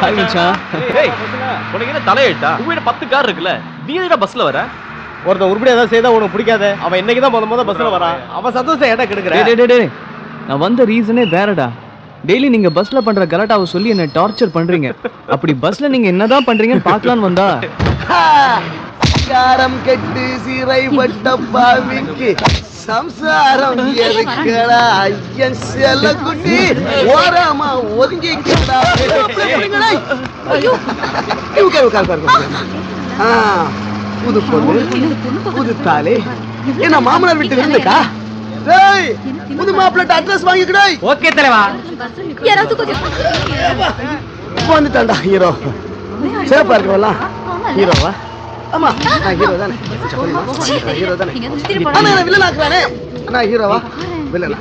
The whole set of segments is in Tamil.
ஹாய் மச்சான். உனக்கு என்ன தலையெழுத்தா? உங்ககிட்ட 10 கார் இருக்குல்ல, நீ எதுடா பஸ்ல வர? ஒருத்தன் உருப்படி ஏதாவது செய்தா உனக்கு பிடிக்காத. அவன் இன்னைக்கு தான் முத பஸ்ல வரான். அவன் சந்தோஷம் ஏடா கெடுக்குற? டேய் நான் வந்த ரீசனே வேறடா. டெய்லி நீங்க பஸ்ல பண்ற கலாட்டாவை சொல்லி என்ன டார்ச்சர் பண்றீங்க. அப்படி பஸ்ல நீங்க என்னதான் பண்றீங்கன்னு பார்க்கலான்னு வந்தா காரம் கெட்டு சிறைப்பட்ட பாவிக்கு சம்சாரம் எதுக்கடா ஐயன் செல்ல குட்டி ஓரமா ஒதுங்கிக்கடா. புது பொண்ணு புது தாலி என்ன மாமனார் வீட்டு இருந்துக்கா? புது மாப்பிள்ளை அட்ரஸ் வாங்கிக்கடா. ஓகே தலைவா. வந்துட்டான்டா ஹீரோ. சேப்பா இருக்கவெல்லாம் ஹீரோவா? ஆமா நான் ஹீரோ தானே. ஹீரோ தானே. ஆனா நான் வில்லன் ஆக்குறானே. நான் ஹீரோவா? வில்லனா?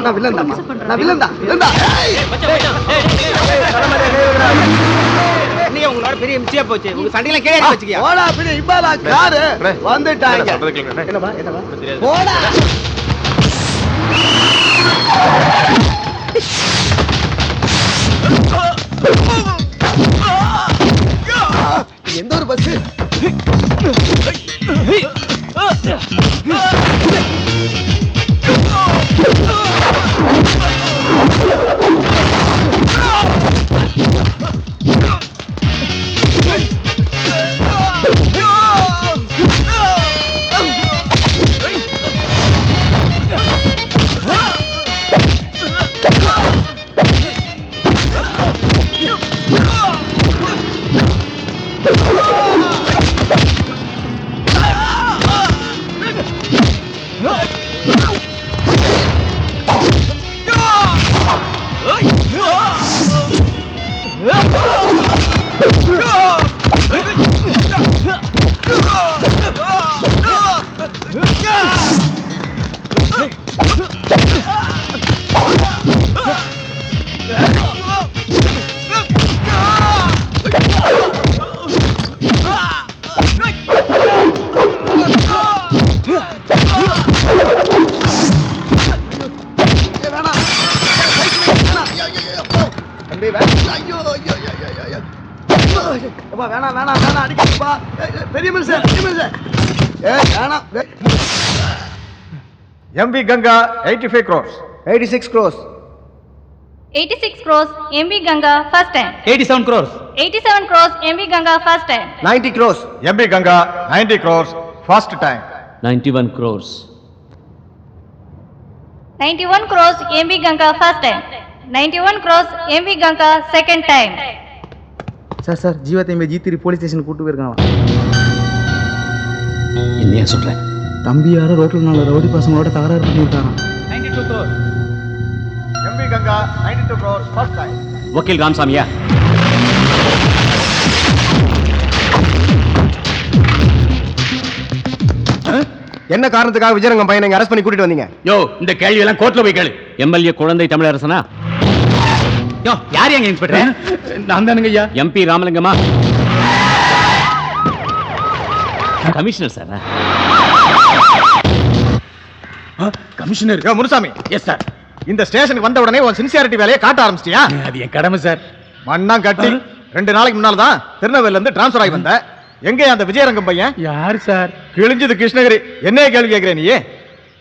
நான் வில்லன் தான். நான் வில்லன் தான். நீங்க உங்களோட பெரிய மிச்சியா போச்சு. உங்க சண்டையில கேடி வச்சுக்கியா? ஓடா பெரிய இபாலா கார் வந்துட்டாங்க. என்னப்பா? ஓடா. எந்த ஒரு bus? MV Ganga 85 crores. 86 crores. 86 crores MV Ganga first time. 87 crores. 87 crores MV Ganga first time. 90 crores. MV Ganga 90 crores first time. 91 crores. 91 crores MV Ganga first time. 91 crores MV Ganga second time. Sir ஜீவத்தை ஜி3 போலீஸ் ஸ்டேஷன் கூட்டு போயிருக்காங்க. என்னையா சொல்றேன்? தம்பி யாரோ ரோட்ல நாலு ரவுடி பசங்களோட தகராறு பண்ணி விட்டாராம். 92 crores. MV Ganga 92 crores first time. வக்கீல் ராமசாமியா? என்ன காரணத்துக்காக விஜயரங்கம் பையனை அரெஸ்ட் பண்ணி கூட்டிட்டு வந்தீங்க? யோ இந்த கேள்வி எல்லாம் கோர்ட்ல போய் கேளு. எம்எல்ஏ குழந்தை தமிழரசனா? யோ யார் எங்க இன்ஸ்பெக்டர்? நான் தானுங்க ஐயா. எம்பி ராமலிங்கமா? Commissioner sir. Commissioner. Munusamy. Yes sir. இந்த ஸ்டேஷனுக்கு வந்த உடனே உன் சின்சியாரிட்டி வேலையை காட்ட ஆரம்பிச்சிட்டியா? அது என் கடமை சார். மண்ணாம் கட்டி 2 நாளைக்கு முன்னால தான் திருநெல்வேலில இருந்து டிரான்ஸ்ஃபர் ஆகி வந்த. எங்க அந்த விஜயரங்கம் பையன்? யார் சார்? கிழிஞ்சது கிருஷ்ணகிரி. என்ன கேள்வி கேட்கிற நீ?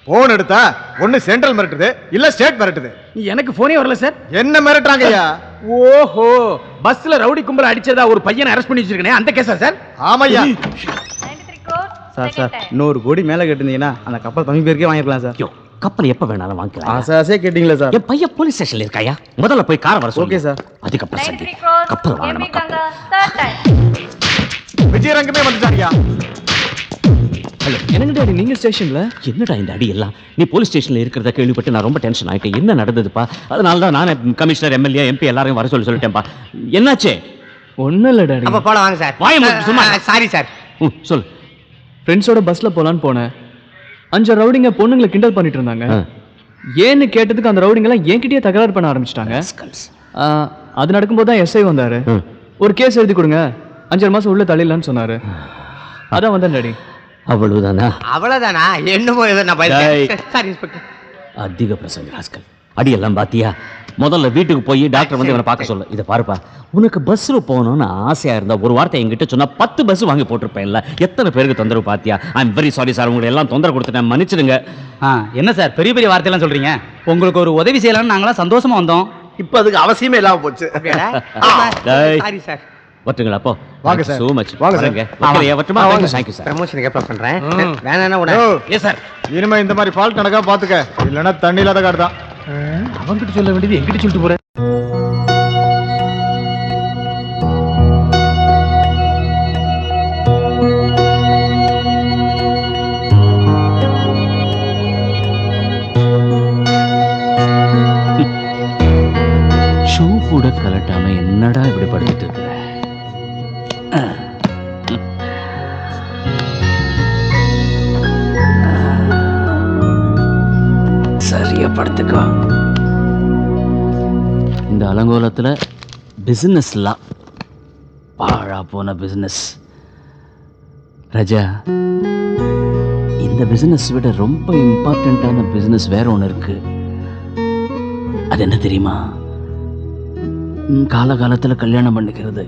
போன் எடுத்தா ஒன்னு சென்ட்ரல் மிரட்டுது, இல்ல ஸ்டேட் மிரட்டுது. எனக்கு போனே வரல சார். என்ன மிரட்டுறாங்கய்யா? ஓஹோ, பஸ்ல ரவுடி கும்பல அடிச்சதா ஒரு பையனை அரெஸ்ட் பண்ணி வச்சிருக்கனே, அந்த கேஸா சார்? ஆமையா. 93 crores சார் second time. 100 கோடி மேல கேட்டிருந்தீங்கன்னா அந்த கப்பல் தம்பி பேருக்கே வாங்கிருக்கலாம் சார். யோ கப்பல் எப்ப வேணாலும் வாங்கிக்கலாம். ஆசை கேட்டீங்களா சார்? என் பையன் போலீஸ் ஸ்டேஷன்ல இருக்காயா? முதல்ல போய் காரை வர சொல்லு. Okay sir. அதுக்கப்புறம் சரி. 93 crores கப்பல் MV வாங்கணும். Ganga third time. விஜயரங்கமே வந்துட்டாரியா? ஹலோ என்னங்க டாடி நீங்க ஸ்டேஷன்ல? என்னடா இந்த அடி எல்லாம்? நீ போலீஸ் ஸ்டேஷன்ல இருக்கிறத கேள்விப்பட்டு நான் ரொம்ப டென்ஷன் ஆயிட்டேன். என்ன நடந்ததுப்பா? அதனால தான் நான் கமிஷனர் எம்எல்ஏ எம்பி எல்லாரையும் வர சொல்லிட்டேன்ப்பா. என்னாச்சு? ஒன்னும் இல்ல டாடி. அப்ப போலாம் வாங்க சார். வாயை மூடு சும்மா. Sorry sir. சொல்லு. ஃப்ரெண்ட்ஸோட பஸ்ல போலான்னு போனேன். 5 ரவுடிங்க பொண்ணுங்களை கிண்டல் பண்ணிட்டு இருந்தாங்க. ஏன்னு கேட்டதுக்கு அந்த ரவுடிங்க எல்லாம் என்கிட்டயே தகராறு பண்ண ஆரம்பிச்சிட்டாங்க. அது நடக்கும்போது தான் எஸ்ஐ வந்தாரு. ஒரு கேஸ் எழுதி கொடுங்க, 5 மாசம் உள்ள தள்ளிடலான்னு சொன்னாரு. அதான் வந்தேன் டாடி. அவ்வளவுதானா? அவ்வளவுதானா? என்னமோ ஏதோ நான் பயந்தேன். Sorry inspector. அதிக பிரசங்க ராஸ்கல். அடியெல்லாம் பாத்தியா? முதல்ல வீட்டுக்கு போய் டாக்டர் வந்து இவனை பார்க்க சொல்லு. இதை பாருப்பா, உனக்கு பஸ்ஸில் போகணும்னு ஆசையா இருந்தா ஒரு வார்த்தை என்கிட்ட சொன்னா 10 பஸ் வாங்கி போட்டிருப்பேன்ல. எத்தனை பேருக்கு தொந்தரவு பாத்தியா? I am very sorry sir, உங்களை எல்லாம் தொந்தரவு கொடுத்துட்டேன், மன்னிச்சிடுங்க. என்ன சார் பெரிய பெரிய வார்த்தையெல்லாம் சொல்றீங்க? உங்களுக்கு ஒரு உதவி செய்யலாம்னு நாங்களாம் சந்தோஷமா வந்தோம். இப்ப அதுக்கு அவசியமே இல்லாம போச்சு. டேய், சாரி சார். வரட்டுங்களா? அப்போ வாங்க சார். so much. வாங்க சார். வரட்டுமா? Thank you sir. ப்ரமோஷனுக்கு ஏற்பாடு பண்றேன். வேணா கூட. Yes sir. இனிமே இந்த மாதிரி ஃபால்ட் கணக்கா பாத்துக்க, இல்லைன்னா தண்ணி இல்லாத காடு தான். அவன்கிட்ட சொல்ல வேண்டியது என்கிட்ட சொல்லிட்டு போறேன். ஷூ கூட கலட்டாம என்னடா இப்படி படுத்துட்டு இருக்கிற? சரியா படுத்துக்கோ. இந்த அலங்கோலத்துல பிசினஸ்லாம் பாழா போன பிசினஸ். ராஜா, இந்த பிசினஸ் விட ரொம்ப இம்பார்ட்டன்டான பிசினஸ் வேற ஒன்று இருக்கு. அது என்ன தெரியுமா? காலகாலத்தில் கல்யாணம் பண்ணிக்கிறது.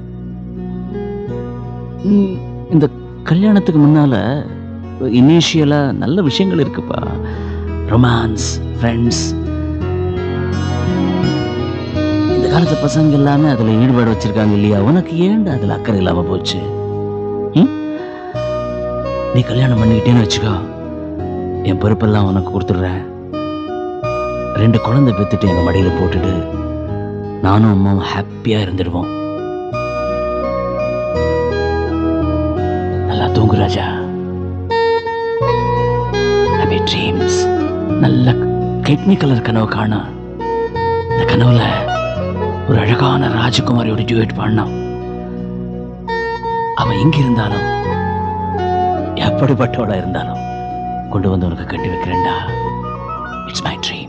இந்த கல்யாணத்துக்கு முன்னால இனிஷியலா நல்ல விஷயங்கள் இருக்குப்பா. Romance, friends. இந்த காலத்து பசங்க எல்லாமே அதுல ஈடுபாடு வச்சிருக்காங்க இல்லையா? உனக்கு ஏன்டா அதுல அக்கறை இல்லாம போச்சு? நீ கல்யாணம் பண்ணிக்கிட்டேன்னு வச்சுக்கோ, என் பொறுப்பெல்லாம் உனக்கு கொடுத்துடுறேன். 2 குழந்தை பெற்றுட்டு எங்க மடியில போட்டுட்டு நானும் அம்மாவும் ஹாப்பியா இருந்துடுவோம். நல்லா தூங்கு ராஜா. Happy dreams. நல்ல கிட்னி கலர் கனவு காண. இந்த கனவுல ஒரு அழகான ராஜகுமாரியோட டியூட் பாடினான். அவ எங்க இருந்தாலும், எப்படிப்பட்டவளா இருந்தாலும் கொண்டு வந்து உனக்கு கட்டி வைக்கிறேன்டா. It's my dream.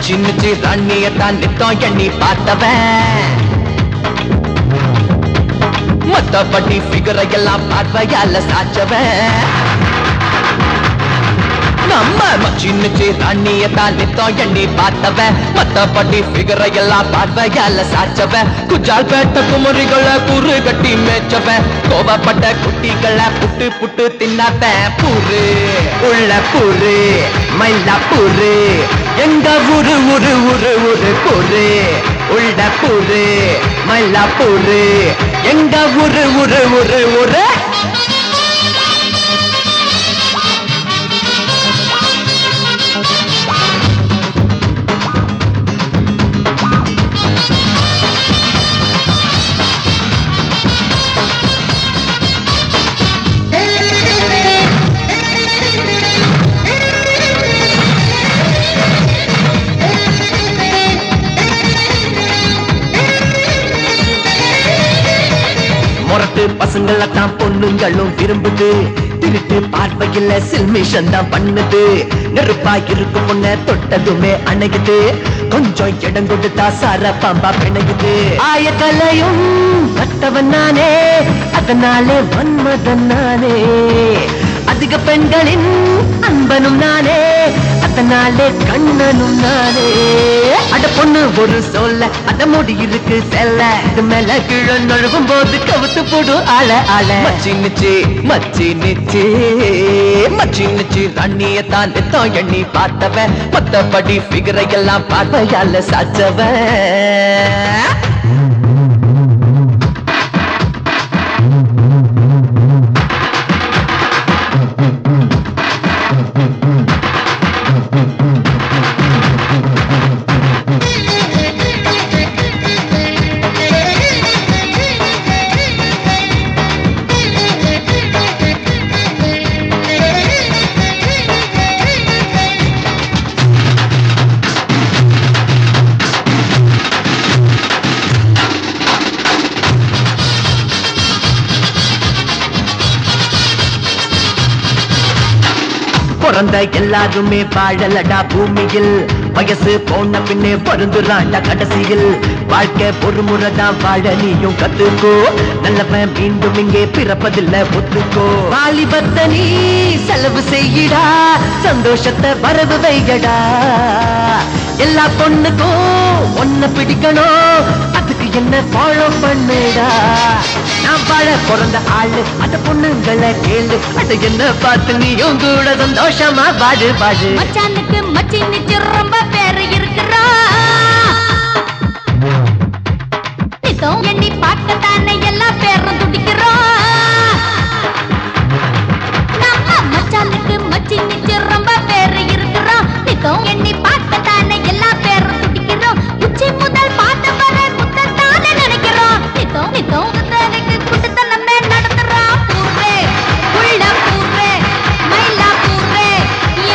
சின்ன ராணியத்தான் நித்தம் எண்ணி பார்த்தவன், மத்தபடி ஃபிகரை எல்லாம் பார்வையால சாச்சவன். நம்ம சின்ன ராணியத்தான் நித்தம் எண்ணி பார்த்தவன், மத்தபடி ஃபிகரை எல்லாம் பார்வையால சாச்சவன். குஜால் பேட்ட குமரிகளை கூறு கட்டி மேய்ச்சவன், கோபப்பட்ட குட்டிகளை புட்டு புட்டு தின்னாத்தன். பூரு உள்ள பூரு மயிலா பூரு, எங்க ஊரு ஊரு ஊரு ஊரு பூரு. உள்ள பூரு மயிலா பூரு, எங்க ஊரு ஊரு ஊரு ஊரு. பசங்களத்தான் பொண்ணுங்களும் விரும்புது, திருட்டு பார்வையில் சில்மிஷன் தான் பண்ணுது. நெருப்பா இருக்கும் பொண்ண தொட்டதுமே அணையுது, கொஞ்சம் இடம் கொடுத்தா சார பாம்பா பிணையுது. ஆயக்கலையும் கட்டவன் நானே, அதனாலே வன்மதன் நானே. அதிக பெண்களின் அன்பனும் நானே, அதனாலே கண்ணனும் நானே. அட பொண்ணு ஒரு சொல்ல, அட முடி இருக்கு செல்ல, இது மேல கீழே நழுவும் போது கவுத்து போடும் ஆள ஆள. மச்சின்னுச்சு மச்சின்னுச்சு மச்சின்னுச்சு ராணியத்தான் நித்தம் எண்ணி பார்த்தவன், மத்தபடி ஃபிகரை எல்லாம் பார்வையால சாச்சவன். பிறந்த எல்லாருமே வாழலடா பூமியில் வயசு போன பின்னே பொருந்துறாண்டா கடைசியில் வாழ்க்கை பொறுமுறைதான் வாழ நீயும் கத்துக்கோ நல்லவன் மீண்டும் இங்கே பிறப்பதில்லை ஒத்துக்கோ வாலிபத்த நீ செலவு செய்யடா சந்தோஷத்தை வரவு வையடா எல்லா பொண்ணுக்கும் ஒன்ன பிடிக்கணும் அதுக்கு என்ன ஃபாலோ பண்ணுடா நான் வாழ பிறந்த ஆளு அந்த பொண்ணுங்களை கேளு அது என்ன பார்த்து நீயும் கூட சந்தோஷமா வாழு வாழு மச்சானுக்கு மச்சி நிச்சு ரொம்ப பேரு இருக்கிறா நித்தம் எண்ணி பார்க்கத்தானே எல்லா பேரும் துடிக்கிறோம் நம்ம மச்சானுக்கு மச்சி நிச்சு ரொம்ப பேரு இருக்கிறோம் நித்தம் எண்ணி பார்க்கத்தானே எல்லா பேரும் துடிக்கிறோம் உச்சி முதல் பார்த்த வரை குத்தத்தானே நினைக்கிறோம் நித்தம் நித்தம் குத்தனுக்கு குட்டத்தனமே நடத்துறோம் பூரே உள்ள பூரே மயிலா பூரே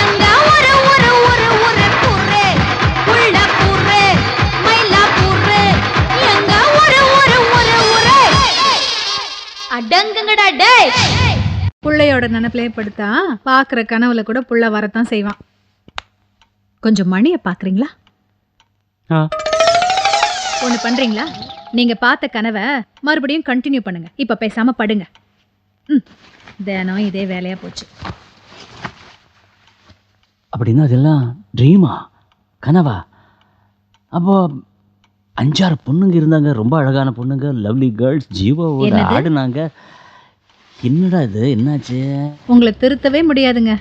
எங்க ஒரு ஒரு ஒரு ஒரு பூரே உள்ள பூரே மயிலா பூரே எங்க ஒரு ஒரு ஒரு ஒரு அடங்குங்கடா டேய் புள்ளையோட நினைப்பிலே படுத்தா பாக்குற கனவுல கூட புள்ள வரத்தான் செய்வான். கொஞ்சம் மணியை பாக்குறீங்களா? ஒண்ணு பண்றீங்களா? நீங்க பார்த்த கனவை மறுபடியும் கண்டினியூ பண்ணுங்க. இப்ப பேசாம படுங்க. தினம் இதே வேலையா போச்சு. அப்படின்னா அதெல்லாம் ட்ரீமா, கனவா? அப்போ 5-6 பொண்ணுங்க இருந்தாங்க, ரொம்ப அழகான பொண்ணுங்க, லவ்லி கேர்ள்ஸ், ஜீவாவோட என்னது? ஆடுனாங்க. என்னடா இது, என்னாச்சு? உங்களை திருத்தவே முடியாதுங்க.